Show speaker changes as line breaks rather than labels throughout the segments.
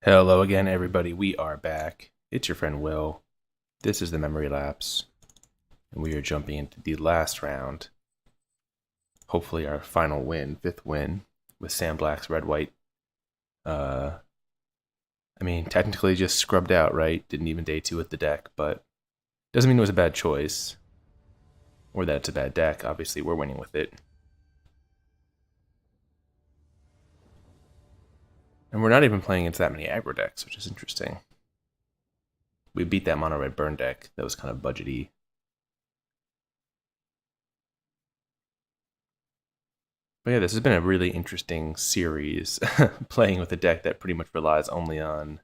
Hello again, everybody. We are back. It's your friend Will. This is the Memory Lapse, and we are jumping into the last round. Hopefully, our final win, 5th win, with Sam Black's red-white. Technically just scrubbed out, right? Didn't even day 2 with the deck, but doesn't mean it was a bad choice, or that it's a bad deck. Obviously, we're winning with it. And we're not even playing against that many aggro decks, which is interesting. We beat that mono red burn deck that was kind of budgety. But yeah, this has been a really interesting series, playing with a deck that pretty much relies only on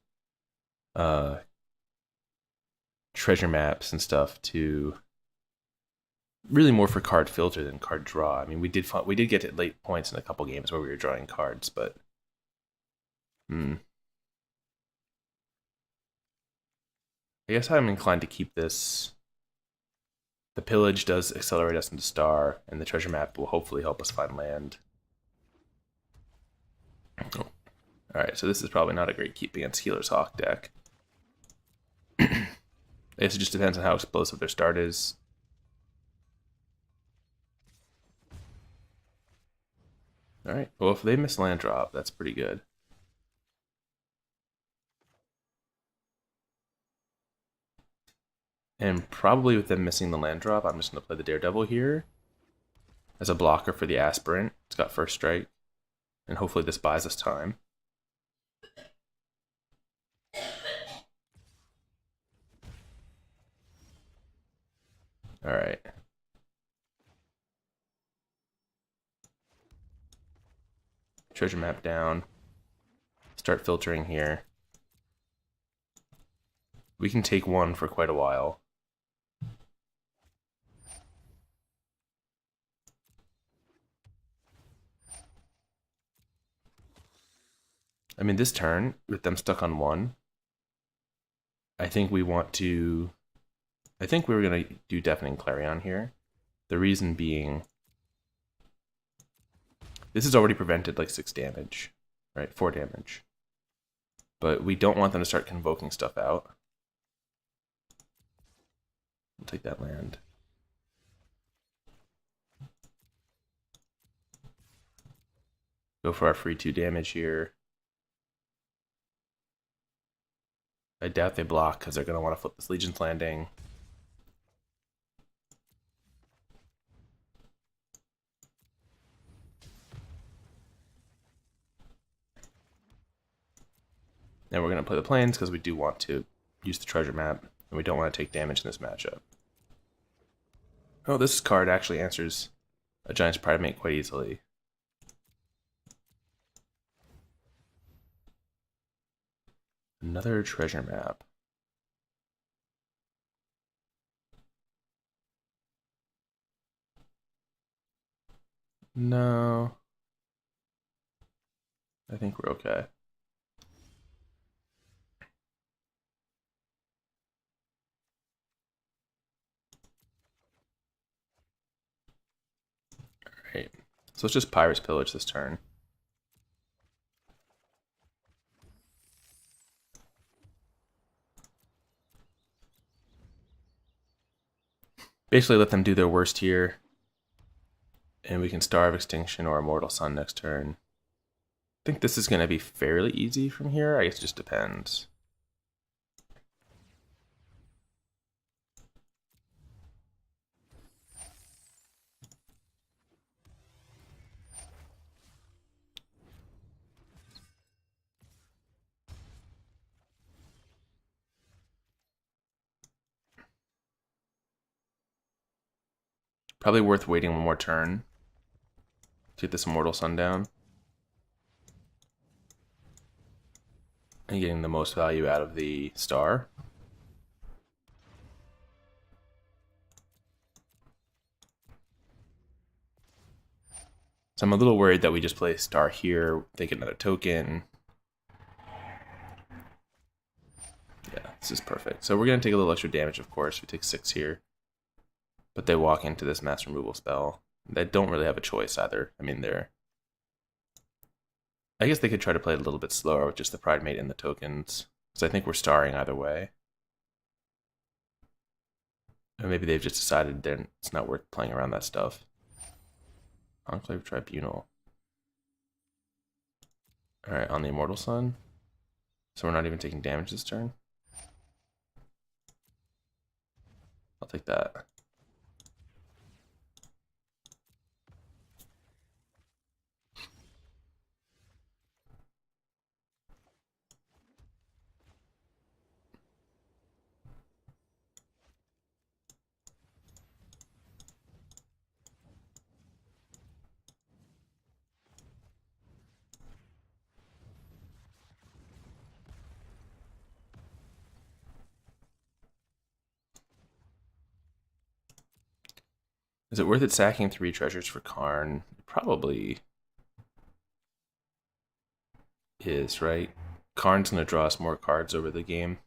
treasure maps and stuff to really more for card filter than card draw. I mean, we did get to late points in a couple games where we were drawing cards, but I guess I'm inclined to keep this. The Pillage does accelerate us into Star, and the treasure map will hopefully help us find land. Oh. Alright, so this is probably not a great keep against Healer's Hawk deck. I guess it just depends on how explosive their start is. Alright, well, if they miss land drop, that's pretty good. And probably with them missing the land drop, I'm just going to play the Daredevil here as a blocker for the Aspirant. It's got first strike, and hopefully this buys us time. Alright. Treasure map down. Start filtering here. We can take one for quite a while. I mean, this turn, with them stuck on 1, I think we were going to do Deafening Clarion here. The reason being, this has already prevented like 6 damage, right? 4 damage. But we don't want them to start convoking stuff out. We'll take that land. Go for our free 2 damage here. I doubt they block because they're going to want to flip this Legion's Landing. And we're going to play the plains because we do want to use the treasure map, and we don't want to take damage in this matchup. Oh, this card actually answers a Giant's Primate quite easily. Another treasure map. No. I think we're okay. Alright. So let's just Pirate's Pillage this turn. Basically let them do their worst here. And we can Star of Extinction or Immortal Sun next turn. I think this is going to be fairly easy from here. I guess it just depends. Probably worth waiting one more turn to get this Immortal Sun down. And getting the most value out of the Star. So I'm a little worried that we just play Star here, they get another token. Yeah, this is perfect. So we're going to take a little extra damage, of course. We take 6 here. But they walk into this mass removal spell. They don't really have a choice either. I mean, they're I guess they could try to play it a little bit slower with just the Pride Mate and the tokens. Because I think we're starring either way. Or maybe they've just decided then it's not worth playing around that stuff. Enclave Tribunal. Alright, on the Immortal Sun. So we're not even taking damage this turn. I'll take that. Is it worth it sacking 3 treasures for Karn? It probably is, right? Karn's going to draw us more cards over the game.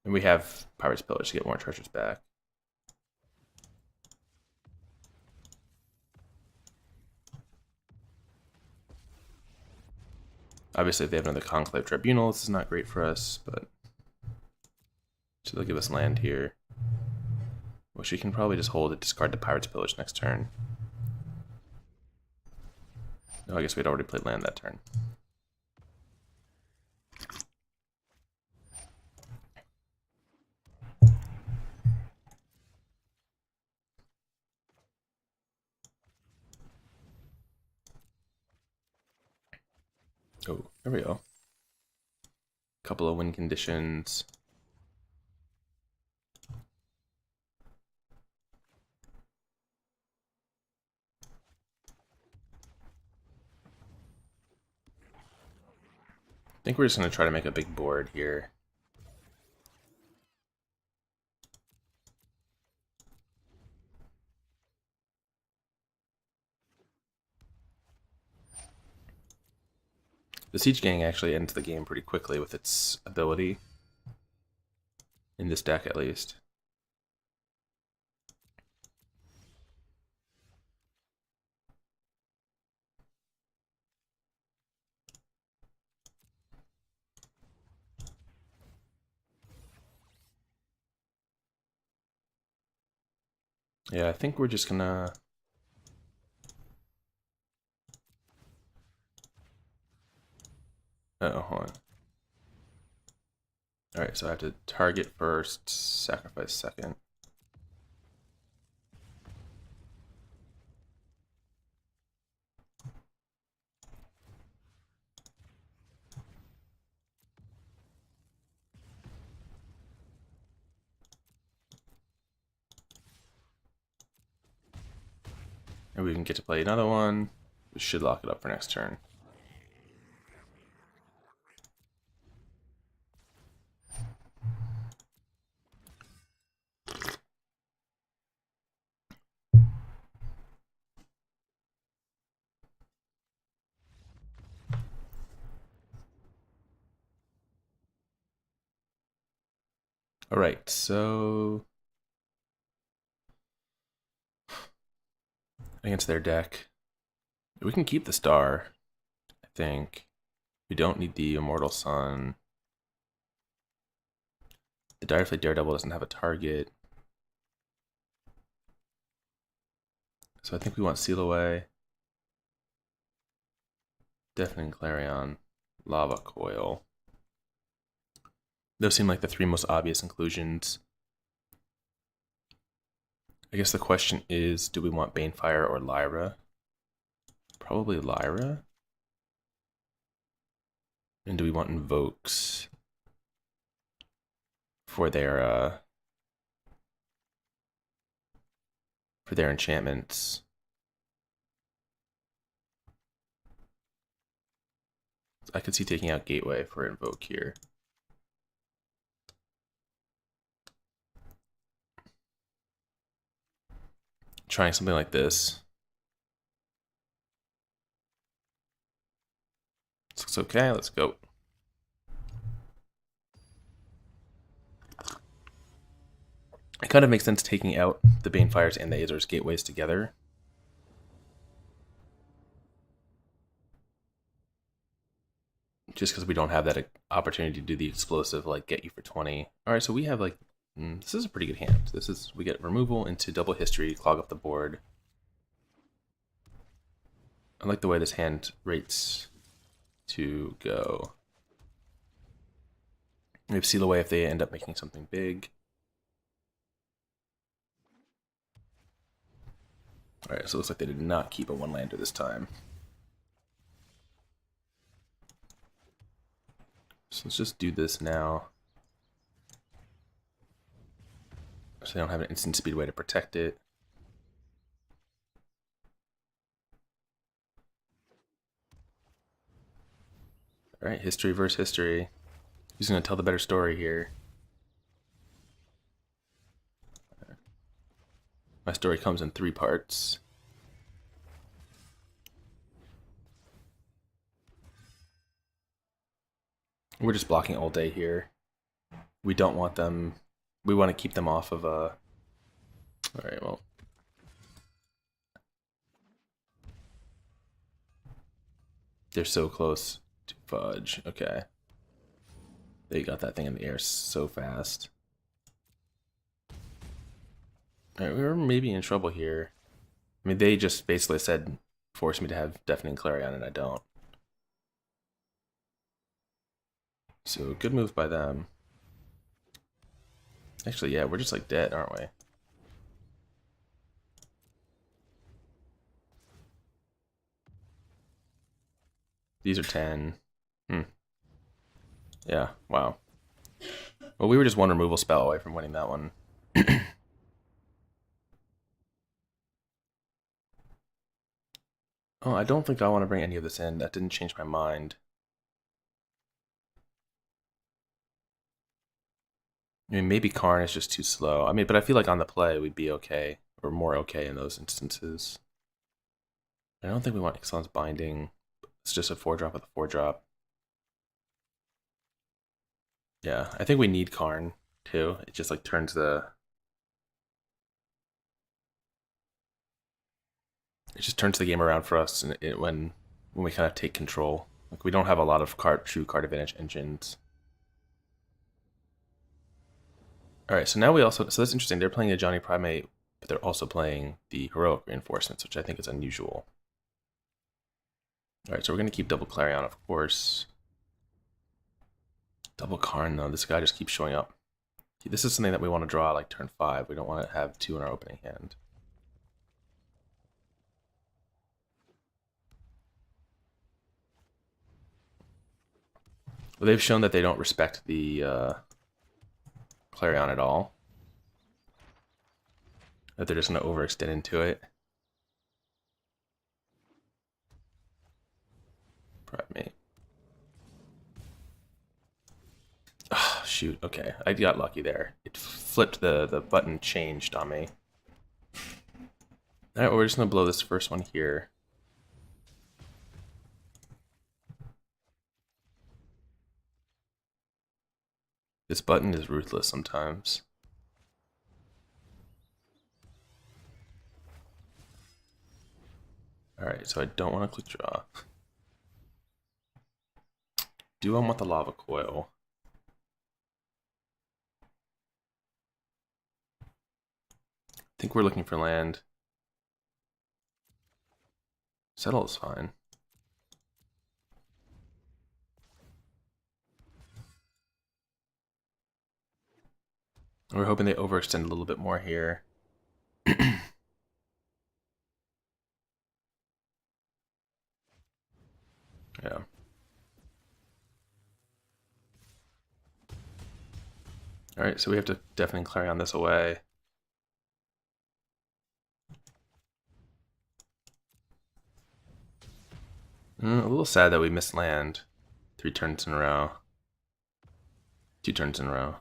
And we have Pirate's Pillage to get more treasures back. Obviously, if they have another Conclave Tribunal, this is not great for us, but... So they'll give us land here. Which we can probably just hold it, discard the Pirate's Pillage next turn. No, I guess we'd already played land that turn. Oh, there we go. Couple of win conditions. I think we're just going to try to make a big board here. The Siege Gang actually ends the game pretty quickly with its ability. In this deck, at least. Yeah, I think we're just gonna... Uh-oh, hold on. Alright, so I have to target first, sacrifice second. And we can get to play another one. We should lock it up for next turn. Alright, so... Against their deck. We can keep the Star, I think. We don't need the Immortal Sun. The Direfleet Daredevil doesn't have a target. So I think we want Seal Away. Deafening Clarion. Lava Coil. Those seem like the 3 most obvious inclusions. I guess the question is, do we want Banefire or Lyra? Probably Lyra. And do we want Invokes for their enchantments? I could see taking out Gateway for Invoke here. Trying something like this. This looks okay, let's go. It kind of makes sense taking out the Banefires and the Azor's gateways together. Just because we don't have that opportunity to do the explosive, like get you for 20. Alright, so we have like, this is a pretty good hand. We get removal into double history, clog up the board. I like the way this hand rates to go. We have Seal Away if they end up making something big. Alright, so it looks like they did not keep a one-lander this time. So let's just do this now. So they don't have an instant speed way to protect it. Alright, history versus history. Who's going to tell the better story here? My story comes in 3 parts. We're just blocking all day here. We don't want them... We want to keep them off of a... Alright, well... They're so close to fudge. Okay. They got that thing in the air so fast. Alright, we were maybe in trouble here. I mean, they just basically said, force me to have Deafening Clarion, and I don't. So, good move by them. Actually, yeah, we're just like dead, aren't we? These are 10. Yeah, wow. Well, we were just one removal spell away from winning that one. Oh, I don't think I want to bring any of this in. That didn't change my mind. I mean, maybe Karn is just too slow. I mean, but I feel like on the play we'd be okay, or more okay in those instances. I don't think we want Ixalan's Binding. It's just a 4-drop with a 4-drop. Yeah, I think we need Karn, too. It just, like, turns the... It just turns the game around for us when we kind of take control. Like, we don't have a lot of true card advantage engines. Alright, so now we also... So that's interesting. They're playing a Johnny Primate, but they're also playing the Heroic Reinforcements, which I think is unusual. Alright, so we're going to keep double Clarion, of course. Double Karn, though. This guy just keeps showing up. This is something that we want to draw like turn 5. We don't want to have 2 in our opening hand. Well, they've shown that they don't respect the Clarion at all. That they're just going to overextend into it. Primate. Oh, shoot, okay. I got lucky there. It flipped, the button changed on me. Alright, well, we're just going to blow this first one here. This button is ruthless sometimes. Alright, so I don't want to click draw. Do I want the Lava Coil? I think we're looking for land. Settle is fine. We're hoping they overextend a little bit more here. Yeah. Alright, so we have to Deafening Clarion this away. A little sad that we missed land 3 turns in a row. 2 turns in a row.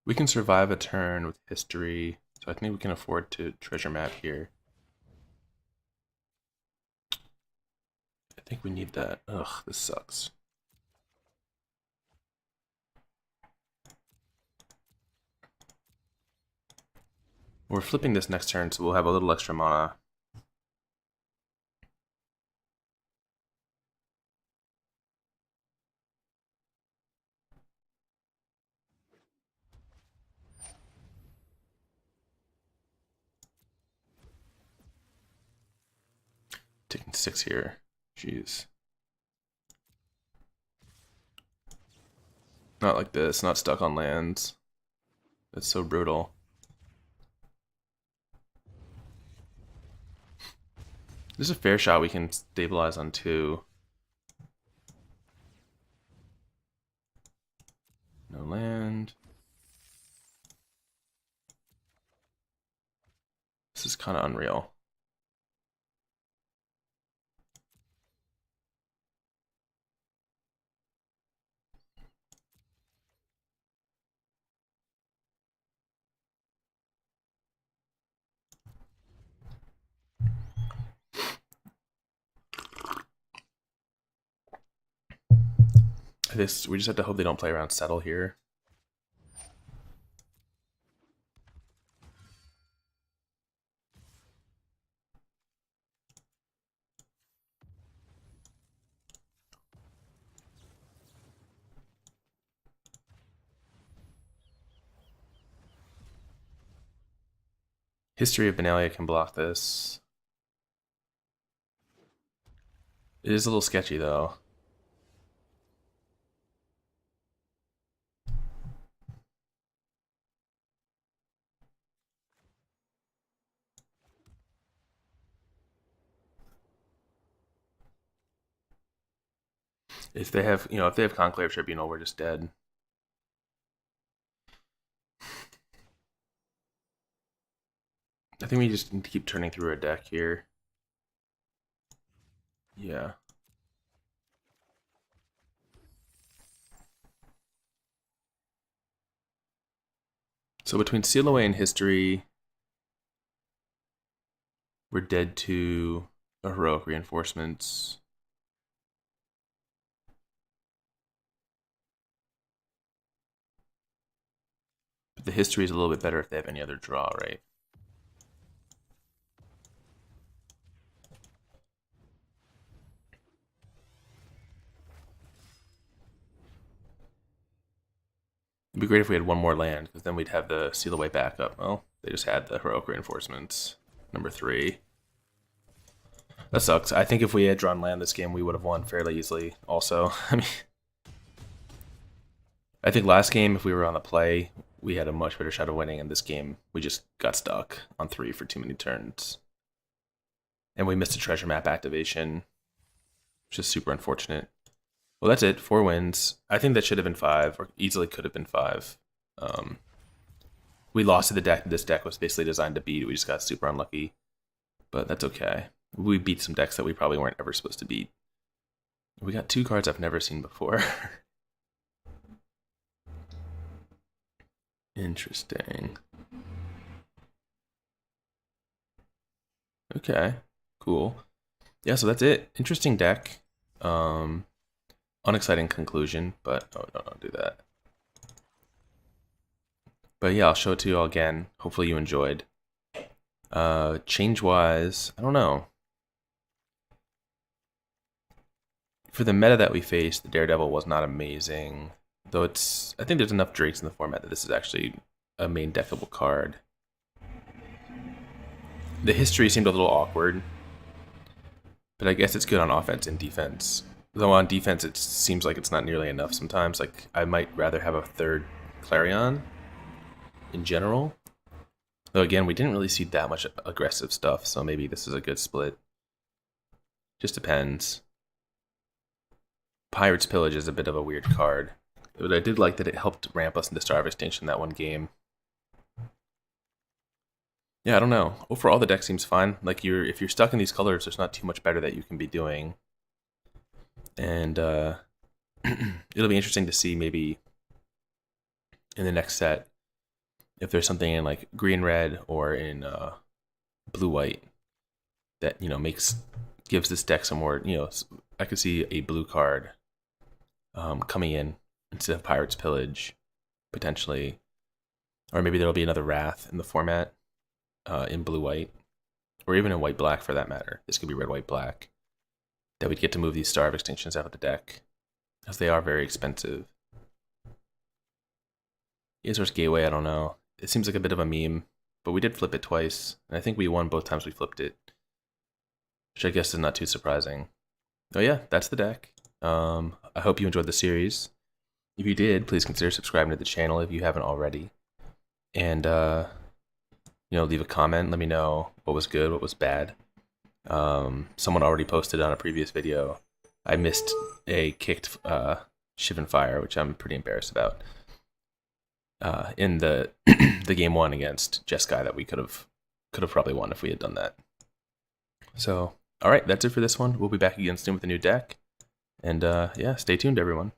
We can survive a turn with history. So I think we can afford to treasure map here. I think we need that. Ugh, this sucks. We're flipping this next turn, so we'll have a little extra mana. Taking 6 here. Jeez. Not like this, not stuck on lands. That's so brutal. There's a fair shot we can stabilize on 2. No land. This is kind of unreal. We just have to hope they don't play around Settle here. History of Benalia can block this. It is a little sketchy though. If they have, if they have Conclave Tribunal, we're just dead. I think we just need to keep turning through our deck here. Yeah. So between Seal Away and History, we're dead to Heroic Reinforcements. But the History is a little bit better if they have any other draw, right? It'd be great if we had one more land, because then we'd have the Seal Away backup. Well, they just had the Heroic Reinforcements, number 3. That sucks. I think if we had drawn land this game, we would have won fairly easily also. I think last game, if we were on the play, we had a much better shot of winning. In this game, we just got stuck on 3 for too many turns. And we missed a treasure map activation, which is super unfortunate. Well, that's it. 4 wins. I think that should have been 5, or easily could have been 5. We lost to the deck. This deck was basically designed to beat. We just got super unlucky. But that's okay. We beat some decks that we probably weren't ever supposed to beat. We got 2 cards I've never seen before. Interesting. Okay, cool. Yeah, so that's it. Interesting deck. Unexciting conclusion, but no, don't do that. But yeah, I'll show it to you all again. Hopefully you enjoyed. Change-wise, I don't know. For the meta that we faced, the Daredevil was not amazing. Though I think there's enough Drakes in the format that this is actually a main deckable card. The History seemed a little awkward, but I guess it's good on offense and defense. Though on defense, it seems like it's not nearly enough sometimes. Like, I might rather have a 3rd Clarion in general. Though again, we didn't really see that much aggressive stuff, so maybe this is a good split. Just depends. Pirate's Pillage is a bit of a weird card, but I did like that it helped ramp us into Star of Extinction that one game. Yeah, I don't know. Overall, the deck seems fine. Like, if you're stuck in these colors, there's not too much better that you can be doing. And it'll be interesting to see maybe in the next set if there's something in like green-red or in blue-white that, you know, gives this deck some more, you know, I could see a blue card coming in instead of Pirate's Pillage, potentially. Or maybe there'll be another Wrath in the format in blue-white, or even in white-black for that matter. This could be red-white-black. That we'd get to move these Star of Extinctions out of the deck, because they are very expensive. Azor's Gateway, I don't know. It seems like a bit of a meme, but we did flip it twice, and I think we won both times we flipped it, which I guess is not too surprising. Oh yeah, that's the deck. I hope you enjoyed the series. If you did, please consider subscribing to the channel if you haven't already. And, you know, leave a comment. Let me know what was good, what was bad. Someone already posted on a previous video. I missed a kicked Shivan Fire, which I'm pretty embarrassed about. In the the game 1 against Jeskai that we could have probably won if we had done that. So, all right, that's it for this one. We'll be back again soon with a new deck. And yeah, stay tuned, everyone.